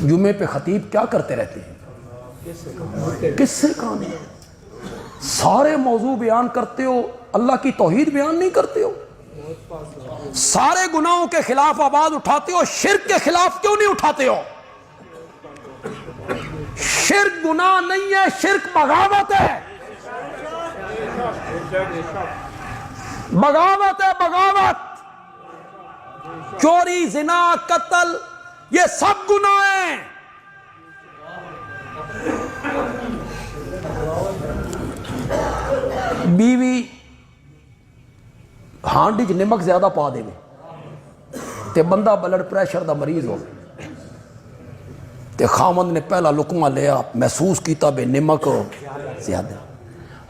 جمعے پہ خطیب کیا کرتے رہتے ہیں؟ کس سے کہانی؟ سارے موضوع بیان کرتے ہو، اللہ کی توحید بیان نہیں کرتے ہو؟ سارے گناہوں کے خلاف آواز اٹھاتے ہو، شرک کے خلاف کیوں نہیں اٹھاتے ہو؟ شرک گناہ نہیں ہے، شرک بغاوت ہے، بغاوت ہے، بغاوت۔ چوری، زنا، قتل، یہ سب گناہ ہیں۔ بیوی ہانڈی چ نمک زیادہ پا دے تے بندہ بلڈ پریشر دا مریض ہو تے خامند نے پہلا لقمہ لیا، محسوس کیتا بے نمک زیادہ۔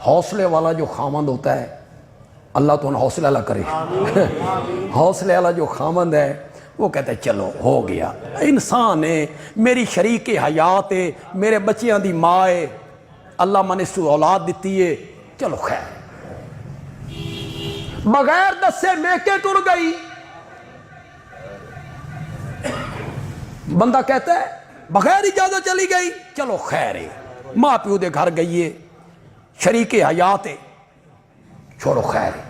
حوصلے والا جو خامند ہوتا ہے، اللہ تو انہیں حوصلہ اللہ کرے، حوصلے والا جو خامند ہے وہ کہتا ہے چلو ہو گیا، انسان ہے، میری شریک حیات ہے، میرے بچیاں دی ماں ہے، اللہ میں نے اس کو اولاد دیتی ہے، چلو خیر۔ بغیر دسے میکے ٹر گئی، بندہ کہتا ہے بغیر اجازت چلی گئی، چلو خیر ہے، ماں پیو دے گھر گئی ہے، شریک حیات ہے، چھوڑو خیر ہے۔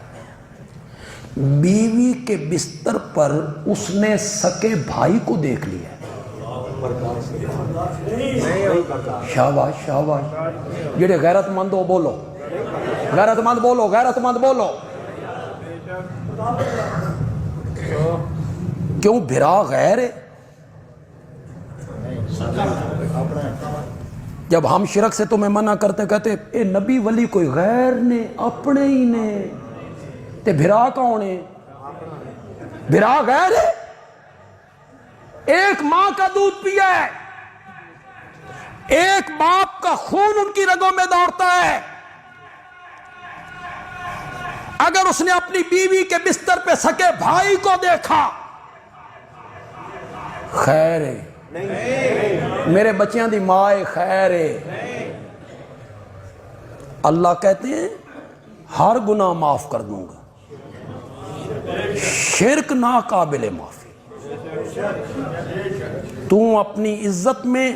بیوی کے بستر پر اس نے سکے بھائی کو دیکھ لیا، شاباش شاباش، جڑے غیرت مند ہو بولو، غیرت مند بولو، غیرت مند بولو۔ کیوں بھرا غیر ہے؟ جب ہم شرک سے تمہیں منع کرتے کہتے اے نبی ولی کوئی غیر نے، اپنے ہی نے، تے بھرا کون ہے؟ بھرا غیر ہے؟ ایک ماں کا دودھ پیا ہے، ایک باپ کا خون ان کی رگوں میں دوڑتا ہے، اگر اس نے اپنی بیوی کے بستر پہ سکے بھائی کو دیکھا، خیر ہے، میرے بچیاں دی ماں خیر ہے۔ اللہ کہتے ہیں ہر گناہ معاف کر دوں گا، شرک ناقابل معافی۔ تو اپنی عزت میں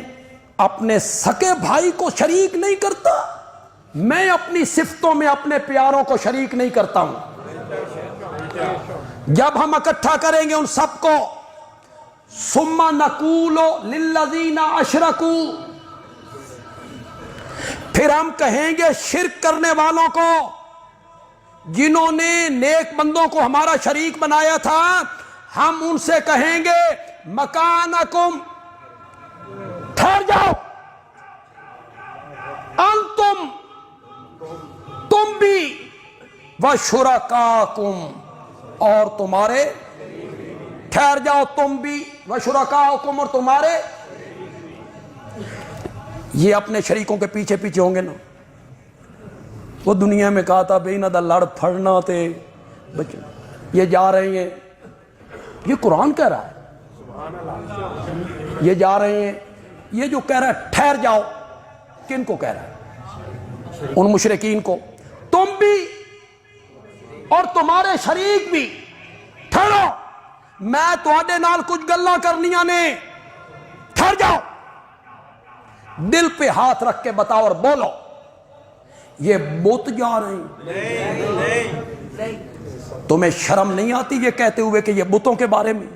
اپنے سکے بھائی کو شریک نہیں کرتا، میں اپنی صفتوں میں اپنے پیاروں کو شریک نہیں کرتا ہوں۔ جب ہم اکٹھا کریں گے ان سب کو، ثم نقول للذین اشرکوا، پھر ہم کہیں گے شرک کرنے والوں کو، جنہوں نے نیک بندوں کو ہمارا شریک بنایا تھا، ہم ان سے کہیں گے مکانکم، ٹھہر جاؤ، انتم، تم بھی، وشرکاکم، اور تمہارے، ٹھہر جاؤ تم بھی، وشرکاکم، اور تمہارے۔ یہ اپنے شریکوں کے پیچھے پیچھے ہوں گے نا۔ وہ دنیا میں کہا تھا بھئی نہ دا لڑ پھڑنا تے بچے، یہ جا رہے ہیں، یہ قرآن کہہ رہا ہے، یہ جا رہے ہیں، یہ جو کہہ رہا ہے ٹھہر جاؤ، کن کو کہہ رہا ہے؟ ان مشرکین کو، تم بھی اور تمہارے شریک بھی، ٹھہرو، میں تواڈے نال کچھ گلاں کرنیاں نے، ٹھہر جاؤ، دل پہ ہاتھ رکھ کے بتاؤ اور بولو یہ بت جا رہے ہیں۔ تمہیں شرم نہیں آتی یہ کہتے ہوئے کہ یہ بتوں کے بارے میں؟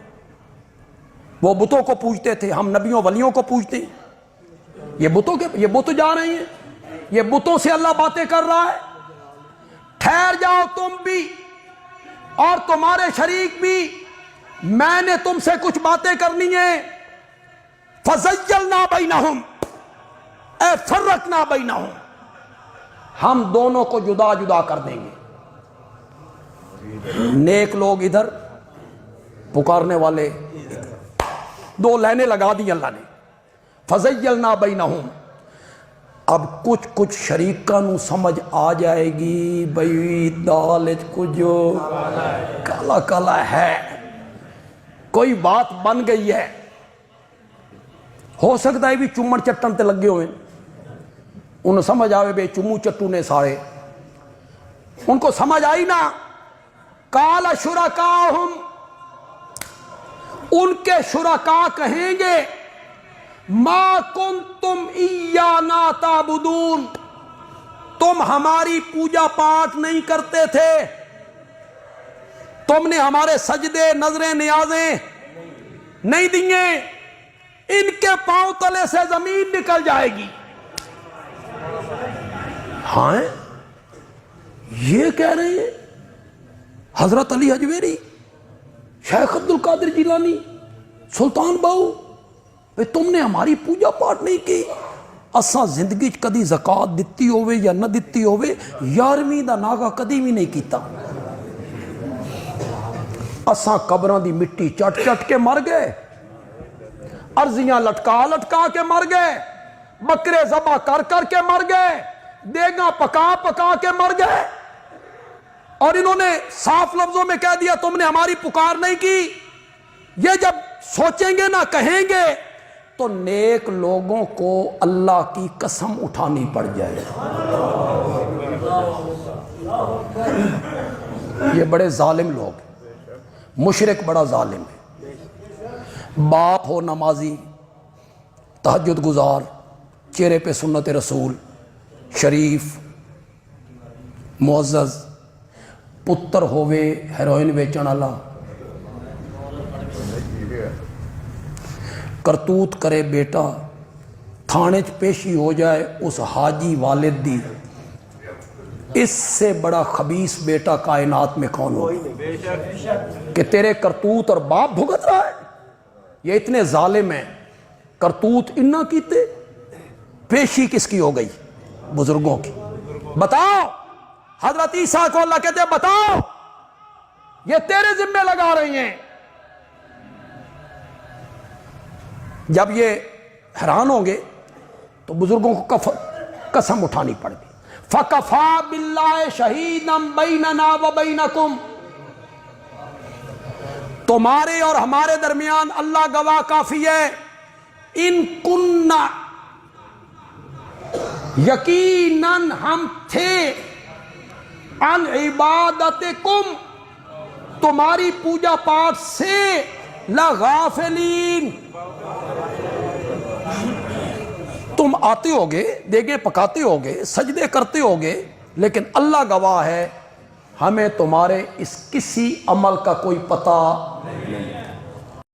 وہ بتوں کو پوجتے تھے، ہم نبیوں ولیوں کو پوجتے ہیں، یہ بت جا رہے ہیں، یہ بتوں سے اللہ باتیں کر رہا ہے۔ ٹھہر جاؤ تم بھی اور تمہارے شریک بھی، میں نے تم سے کچھ باتیں کرنی ہیں۔ فَزَيَّلْنَا بَيْنَهُمْ، اے فرقنا بینہم، ہم دونوں کو جدا جدا کر دیں گے۔ نیک لوگ ادھر، پکارنے والے ادھر، دو لائنیں لگا دی اللہ نے۔ فَزَيَّلْنَا بَيْنَهُمْ، اب کچھ شریکاں نو سمجھ آ جائے گی بھئی دال کچھ کالا کالا ہے، کوئی بات بن گئی ہے، ہو سکتا ہے بھی چمڑ چٹن تے لگے ہوئے، انہوں سمجھ آوے بے چمو چٹو نے سارے، ان کو سمجھ آئی نا۔ قال شرکاہم، ان کے شرکا کہیں گے ما کنتم ایانا تعبدون، تم ہماری پوجا پاٹ نہیں کرتے تھے، تم نے ہمارے سجدے نظریں نیازیں نہیں دیے، ان کے پاؤں تلے سے زمین نکل جائے گی۔ ہاں یہ کہہ رہے ہیں حضرت علی حجویری، شیخ عبد القادر جیلانی، سلطان باؤ، تم نے ہماری پوجا پاٹ نہیں کی، اساں زندگی کدی زکات دتی ہوئے یا نہ دتی ہوئے 11ویں دا ناغا کدی بھی نہیں کیتا، اساں قبراں دی مٹی چٹ چٹ کے مر گئے، ارضیاں لٹکا لٹکا کے مر گئے، بکرے ذبح کر کر کے مر گئے، دیگاں پکا پکا کے مر گئے، اور انہوں نے صاف لفظوں میں کہہ دیا تم نے ہماری پکار نہیں کی۔ یہ جب سوچیں گے نہ کہیں گے تو نیک لوگوں کو اللہ کی قسم اٹھانی پڑ جائے۔ یہ بڑے ظالم لوگ ہیں، مشرک بڑا ظالم ہے، باپ ہو نمازی، تہجد گزار، چہرے پہ سنت رسول، شریف معزز، پتر ہوئے ہیروئن ویچن والا، کرتوت کرے بیٹا، تھانے چ پیشی ہو جائے اس حاجی والد دی، اس سے بڑا خبیث بیٹا کائنات میں کون ہو کہ تیرے کرتوت اور باپ بھگت رہا ہے۔ یہ اتنے ظالم ہیں، کرتوت انہاں کیتے، پیشی کس کی ہو گئی؟ بزرگوں کی۔ بتاؤ، حضرت عیسیٰ کو اللہ کہتے ہیں بتاؤ، یہ تیرے ذمہ لگا رہی ہیں۔ جب یہ حیران ہوں گے تو بزرگوں کو قسم اٹھانی پڑ گی۔ فَكَفَى بِاللَّهِ شَهِيدًا بَيْنَنَا وَبَيْنَكُمْ، تمہارے اور ہمارے درمیان اللہ گواہ کافی ہے۔ ان کننا، یقیناً ہم تھے، ان عبادتکم، تمہاری پوجا پاٹ سے، لغافلین، تم آتے ہوگے، دیگیں پکاتے ہوگے، سجدے کرتے ہوگے، لیکن اللہ گواہ ہے ہمیں تمہارے اس کسی عمل کا کوئی پتہ نہیں۔